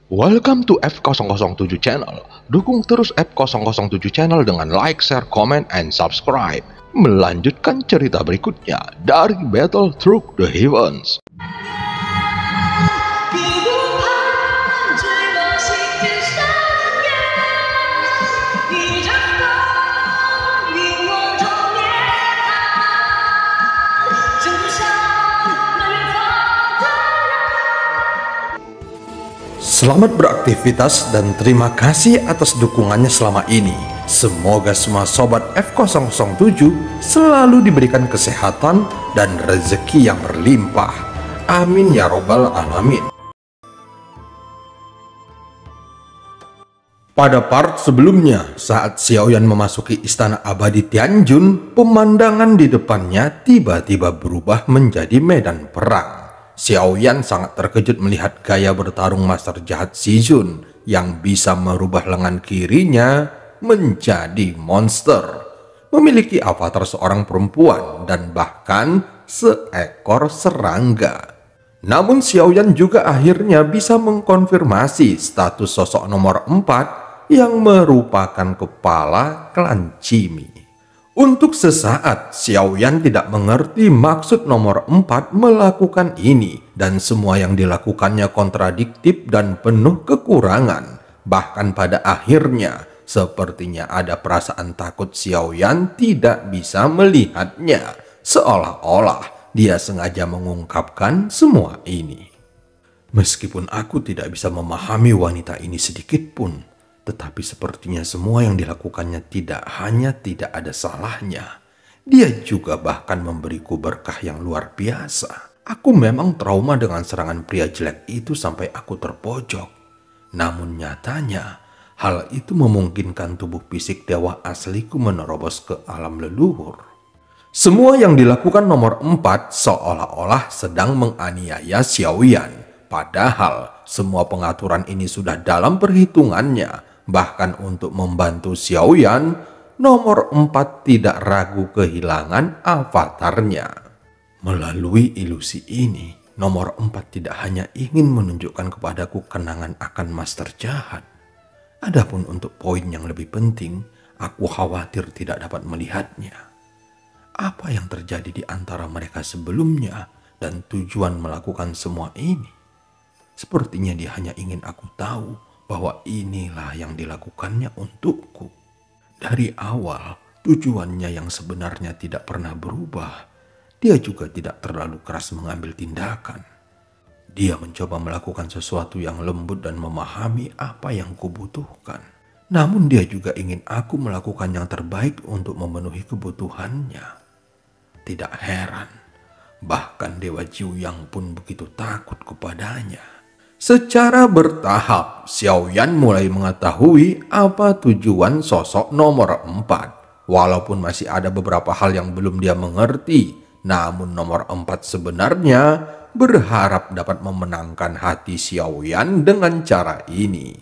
Welcome to F007 Channel. Dukung terus F007 Channel dengan like, share, comment, and subscribe. Melanjutkan cerita berikutnya dari Battle Through the Heavens. Selamat beraktivitas dan terima kasih atas dukungannya selama ini. Semoga semua sobat F007 selalu diberikan kesehatan dan rezeki yang berlimpah. Amin ya robbal alamin. Pada part sebelumnya, saat Xiaoyan memasuki Istana Abadi Tianjun, pemandangan di depannya tiba-tiba berubah menjadi medan perang. Xiaoyan sangat terkejut melihat gaya bertarung master jahat Shizun yang bisa merubah lengan kirinya menjadi monster, memiliki avatar seorang perempuan dan bahkan seekor serangga. Namun Xiaoyan juga akhirnya bisa mengkonfirmasi status sosok nomor 4 yang merupakan kepala klan Cimi. Untuk sesaat, Xiaoyan tidak mengerti maksud nomor 4 melakukan ini dan semua yang dilakukannya kontradiktif dan penuh kekurangan. Bahkan pada akhirnya, sepertinya ada perasaan takut Xiaoyan tidak bisa melihatnya, seolah-olah dia sengaja mengungkapkan semua ini. Meskipun aku tidak bisa memahami wanita ini sedikit pun, tetapi sepertinya semua yang dilakukannya tidak hanya tidak ada salahnya, dia juga bahkan memberiku berkah yang luar biasa. Aku memang trauma dengan serangan pria jelek itu sampai aku terpojok. Namun nyatanya, hal itu memungkinkan tubuh fisik dewa asliku menerobos ke alam leluhur. Semua yang dilakukan nomor 4 seolah-olah sedang menganiaya Xiaoyan. Padahal semua pengaturan ini sudah dalam perhitungannya. Bahkan untuk membantu Xiaoyan, nomor 4 tidak ragu kehilangan avatarnya. Melalui ilusi ini, nomor 4 tidak hanya ingin menunjukkan kepadaku kenangan akan master jahat. Adapun untuk poin yang lebih penting, aku khawatir tidak dapat melihatnya. Apa yang terjadi di antara mereka sebelumnya dan tujuan melakukan semua ini? Sepertinya dia hanya ingin aku tahu bahwa inilah yang dilakukannya untukku. Dari awal, tujuannya yang sebenarnya tidak pernah berubah. Dia juga tidak terlalu keras mengambil tindakan. Dia mencoba melakukan sesuatu yang lembut dan memahami apa yang kubutuhkan. Namun dia juga ingin aku melakukan yang terbaik untuk memenuhi kebutuhannya. Tidak heran, bahkan Dewa Jiuyang pun begitu takut kepadanya. Secara bertahap, Xiaoyan mulai mengetahui apa tujuan sosok nomor 4. Walaupun masih ada beberapa hal yang belum dia mengerti, namun nomor 4 sebenarnya berharap dapat memenangkan hati Xiaoyan dengan cara ini.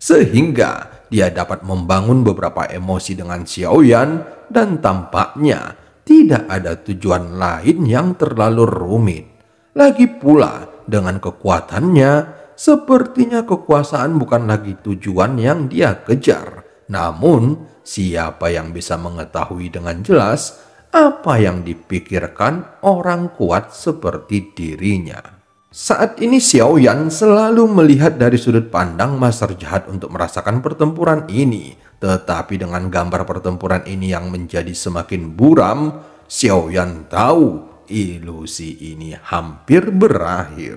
Sehingga dia dapat membangun beberapa emosi dengan Xiaoyan dan tampaknya tidak ada tujuan lain yang terlalu rumit. Lagi pula dengan kekuatannya, sepertinya kekuasaan bukan lagi tujuan yang dia kejar. Namun, siapa yang bisa mengetahui dengan jelas apa yang dipikirkan orang kuat seperti dirinya? Saat ini Xiaoyan selalu melihat dari sudut pandang master jahat untuk merasakan pertempuran ini. Tetapi dengan gambar pertempuran ini yang menjadi semakin buram, Xiaoyan tahu ilusi ini hampir berakhir.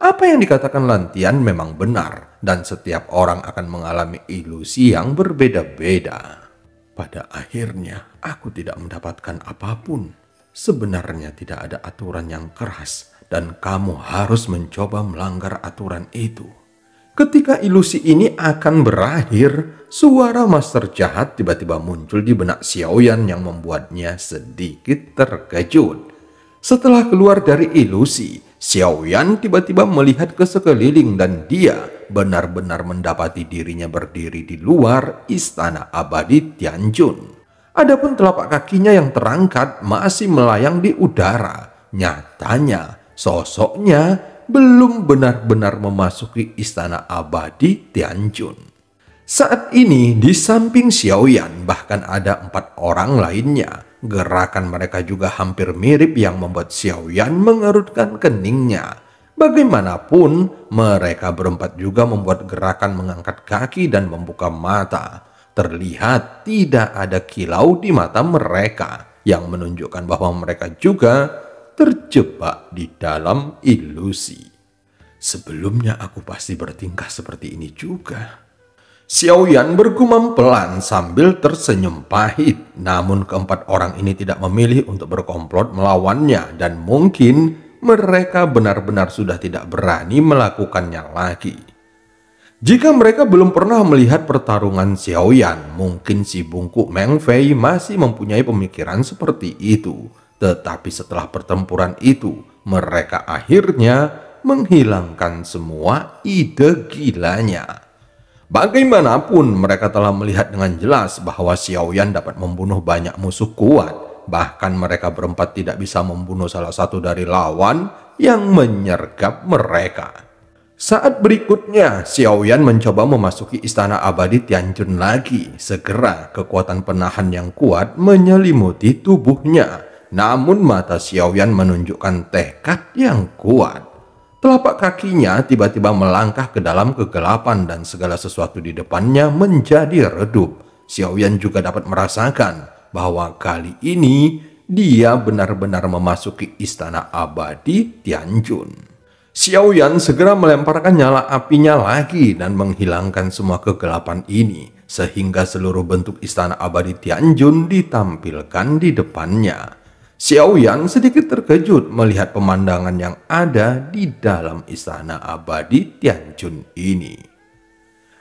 Apa yang dikatakan Lantian memang benar, dan setiap orang akan mengalami ilusi yang berbeda-beda. Pada akhirnya, aku tidak mendapatkan apapun. Sebenarnya tidak ada aturan yang keras, dan kamu harus mencoba melanggar aturan itu. Ketika ilusi ini akan berakhir, suara master jahat tiba-tiba muncul di benak Xiaoyan yang membuatnya sedikit terkejut. Setelah keluar dari ilusi, Xiaoyan tiba-tiba melihat ke sekeliling dan dia benar-benar mendapati dirinya berdiri di luar Istana Abadi Tianjun. Adapun telapak kakinya yang terangkat masih melayang di udara. Nyatanya, sosoknya belum benar-benar memasuki istana abadi Tianjun. Saat ini di samping Xiaoyan bahkan ada 4 orang lainnya. Gerakan mereka juga hampir mirip yang membuat Xiaoyan mengerutkan keningnya. Bagaimanapun, mereka berempat juga membuat gerakan mengangkat kaki dan membuka mata. Terlihat tidak ada kilau di mata mereka yang menunjukkan bahwa mereka juga terjebak di dalam ilusi. Sebelumnya aku pasti bertingkah seperti ini juga. Xiaoyan bergumam pelan sambil tersenyum pahit. Namun keempat orang ini tidak memilih untuk berkomplot melawannya dan mungkin mereka benar-benar sudah tidak berani melakukannya lagi. Jika mereka belum pernah melihat pertarungan Xiaoyan, mungkin si bungkuk Meng Fei masih mempunyai pemikiran seperti itu. Tetapi setelah pertempuran itu, mereka akhirnya menghilangkan semua ide gilanya. Bagaimanapun mereka telah melihat dengan jelas bahwa Xiaoyan dapat membunuh banyak musuh kuat. Bahkan mereka berempat tidak bisa membunuh salah satu dari lawan yang menyergap mereka. Saat berikutnya, Xiaoyan mencoba memasuki istana abadi Tianjun lagi. Segera kekuatan penahan yang kuat menyelimuti tubuhnya. Namun mata Xiaoyan menunjukkan tekad yang kuat. Telapak kakinya tiba-tiba melangkah ke dalam kegelapan dan segala sesuatu di depannya menjadi redup. Xiaoyan juga dapat merasakan bahwa kali ini dia benar-benar memasuki istana abadi Tianjun. Xiaoyan segera melemparkan nyala apinya lagi dan menghilangkan semua kegelapan ini, sehingga seluruh bentuk istana abadi Tianjun ditampilkan di depannya. Xiaoyan sedikit terkejut melihat pemandangan yang ada di dalam istana abadi Tianjun ini.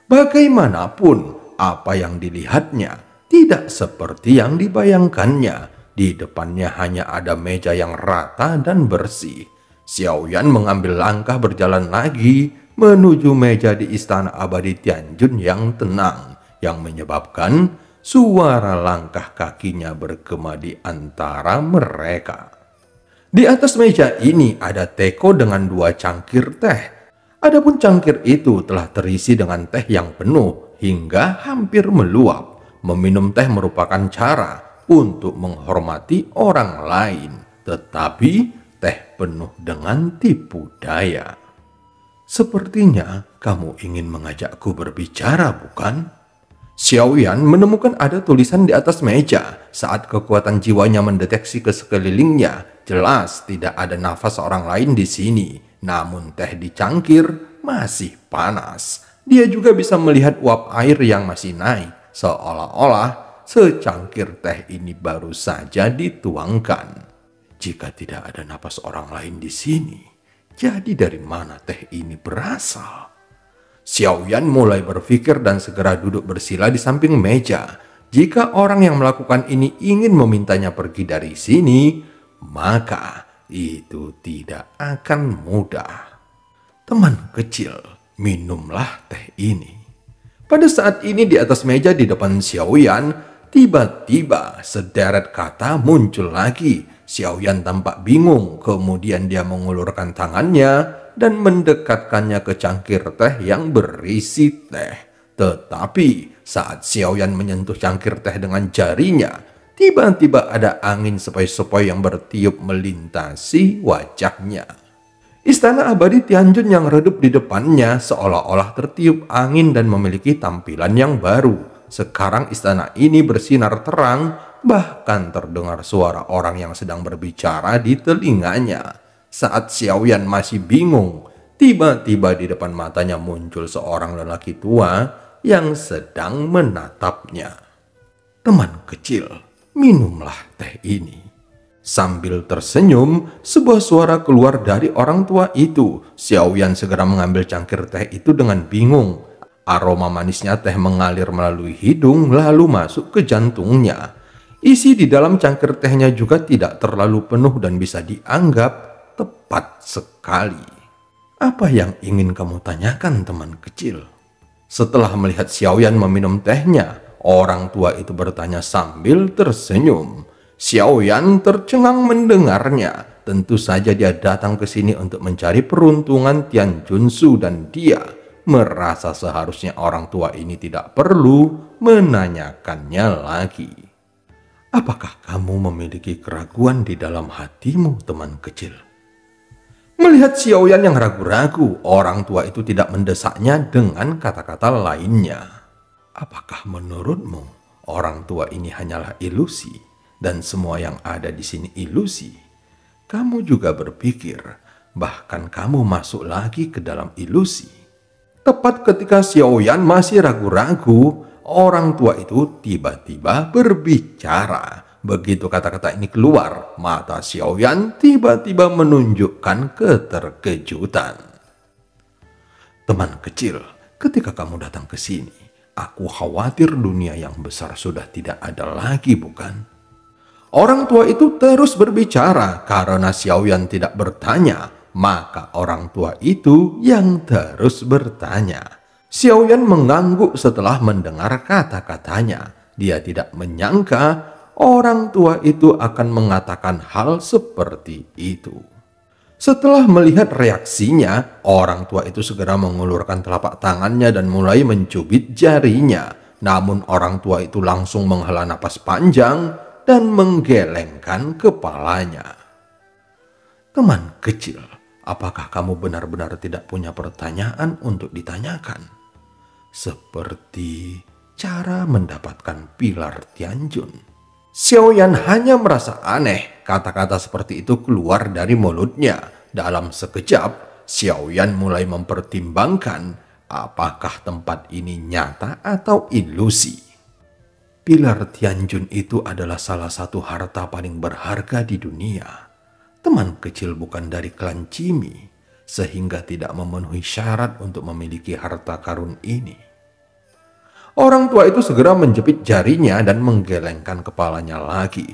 Bagaimanapun, apa yang dilihatnya tidak seperti yang dibayangkannya. Di depannya hanya ada meja yang rata dan bersih. Xiaoyan mengambil langkah berjalan lagi menuju meja di istana abadi Tianjun yang tenang, yang menyebabkan suara langkah kakinya bergema di antara mereka. Di atas meja ini ada teko dengan 2 cangkir teh. Adapun cangkir itu telah terisi dengan teh yang penuh hingga hampir meluap. Meminum teh merupakan cara untuk menghormati orang lain, tetapi teh penuh dengan tipu daya. Sepertinya kamu ingin mengajakku berbicara, bukan? Xiaoyan menemukan ada tulisan di atas meja. Saat kekuatan jiwanya mendeteksi ke sekelilingnya, jelas tidak ada nafas orang lain di sini. Namun teh di cangkir masih panas. Dia juga bisa melihat uap air yang masih naik, seolah-olah secangkir teh ini baru saja dituangkan. Jika tidak ada napas orang lain di sini, jadi dari mana teh ini berasal? Xiaoyan mulai berpikir dan segera duduk bersila di samping meja. Jika orang yang melakukan ini ingin memintanya pergi dari sini, maka itu tidak akan mudah. Teman kecil, minumlah teh ini. Pada saat ini di atas meja di depan Xiaoyan, tiba-tiba sederet kata muncul lagi. Xiaoyan tampak bingung, kemudian dia mengulurkan tangannya dan mendekatkannya ke cangkir teh yang berisi teh. Tetapi saat Xiaoyan menyentuh cangkir teh dengan jarinya, tiba-tiba ada angin sepoi-sepoi yang bertiup melintasi wajahnya. Istana abadi Tianjun yang redup di depannya seolah-olah tertiup angin dan memiliki tampilan yang baru. Sekarang istana ini bersinar terang, bahkan terdengar suara orang yang sedang berbicara di telinganya. Saat Xiaoyan masih bingung, tiba-tiba di depan matanya muncul seorang lelaki tua yang sedang menatapnya. Teman kecil, minumlah teh ini. Sambil tersenyum, sebuah suara keluar dari orang tua itu. Xiaoyan segera mengambil cangkir teh itu dengan bingung. Aroma manisnya teh mengalir melalui hidung lalu masuk ke jantungnya. Isi di dalam cangkir tehnya juga tidak terlalu penuh dan bisa dianggap tepat sekali. Apa yang ingin kamu tanyakan, teman kecil? Setelah melihat Xiaoyan meminum tehnya, orang tua itu bertanya sambil tersenyum. Xiaoyan tercengang mendengarnya, tentu saja dia datang ke sini untuk mencari peruntungan Tian Junsu dan dia merasa seharusnya orang tua ini tidak perlu menanyakannya lagi. Apakah kamu memiliki keraguan di dalam hatimu, teman kecil? Melihat Xiaoyan yang ragu-ragu, orang tua itu tidak mendesaknya dengan kata-kata lainnya. Apakah menurutmu orang tua ini hanyalah ilusi dan semua yang ada di sini ilusi? Kamu juga berpikir bahkan kamu masuk lagi ke dalam ilusi. Tepat ketika Xiaoyan masih ragu-ragu, orang tua itu tiba-tiba berbicara. Begitu kata-kata ini keluar, mata Xiaoyan tiba-tiba menunjukkan keterkejutan. Teman kecil, ketika kamu datang ke sini, aku khawatir dunia yang besar sudah tidak ada lagi, bukan? Orang tua itu terus berbicara karena Xiaoyan tidak bertanya, maka orang tua itu yang terus bertanya. Xiaoyan mengangguk setelah mendengar kata-katanya. Dia tidak menyangka orang tua itu akan mengatakan hal seperti itu. Setelah melihat reaksinya, orang tua itu segera mengulurkan telapak tangannya dan mulai mencubit jarinya. Namun orang tua itu langsung menghela napas panjang dan menggelengkan kepalanya. Teman kecil, apakah kamu benar-benar tidak punya pertanyaan untuk ditanyakan? Seperti cara mendapatkan pilar Tianjun. Xiaoyan hanya merasa aneh kata-kata seperti itu keluar dari mulutnya. Dalam sekejap, Xiaoyan mulai mempertimbangkan apakah tempat ini nyata atau ilusi. Pilar Tianjun itu adalah salah satu harta paling berharga di dunia. Teman kecil bukan dari klan Cimi, sehingga tidak memenuhi syarat untuk memiliki harta karun ini. Orang tua itu segera menjepit jarinya dan menggelengkan kepalanya lagi.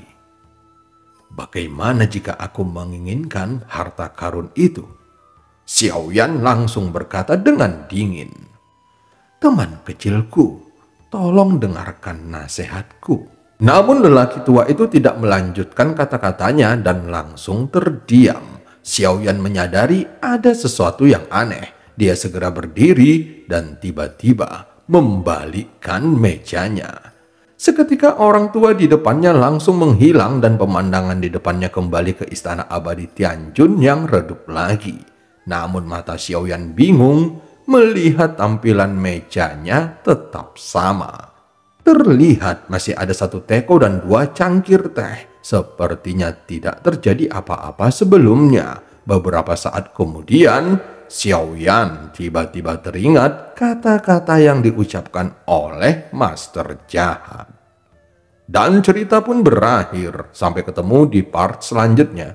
Bagaimana jika aku menginginkan harta karun itu? Xiaoyan langsung berkata dengan dingin. Teman kecilku, tolong dengarkan nasihatku. Namun lelaki tua itu tidak melanjutkan kata-katanya dan langsung terdiam. Xiaoyan menyadari ada sesuatu yang aneh. Dia segera berdiri dan tiba-tiba membalikkan mejanya. Seketika orang tua di depannya langsung menghilang dan pemandangan di depannya kembali ke istana abadi Tianjun yang redup lagi. Namun mata Xiaoyan bingung melihat tampilan mejanya tetap sama. Terlihat masih ada satu teko dan 2 cangkir teh. Sepertinya tidak terjadi apa-apa sebelumnya. Beberapa saat kemudian, Xiaoyan tiba-tiba teringat kata-kata yang diucapkan oleh Master Jahat. Dan cerita pun berakhir. Sampai ketemu di part selanjutnya.